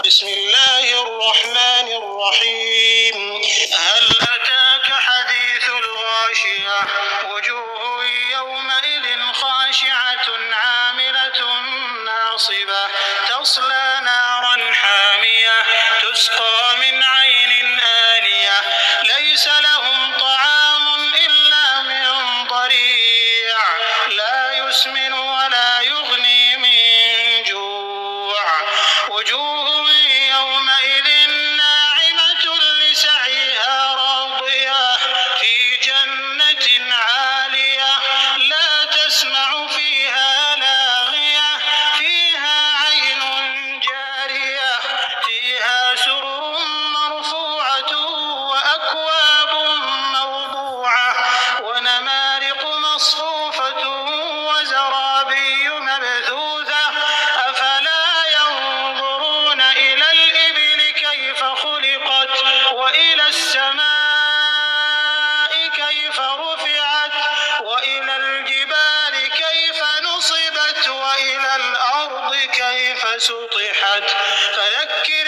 بسم الله الرحمن الرحيم. هل أتاك حديث الغاشية؟ وجوه يومئذ خاشعة عاملة ناصبة تصلى نارا حامية تسقى من عين آنية ليس لهم طعام إلا من ضريع لا يسمن ولا يغني من جوع. وجوه يومئذ ناعمة لسعيها راضية في جنة عالية لا تسمع فيها لاغية فيها عين جارية فيها سرر مرفوعة وأكواب موضوعة ونمارق مصفوفة وزرابي مبثوثة أفلا ينظرون إلى الإبل كيف خلقت وإلى السماء كيف رفعت وإلى الجبال كيف نصبت وإلى الأرض كيف سطحت. فذكر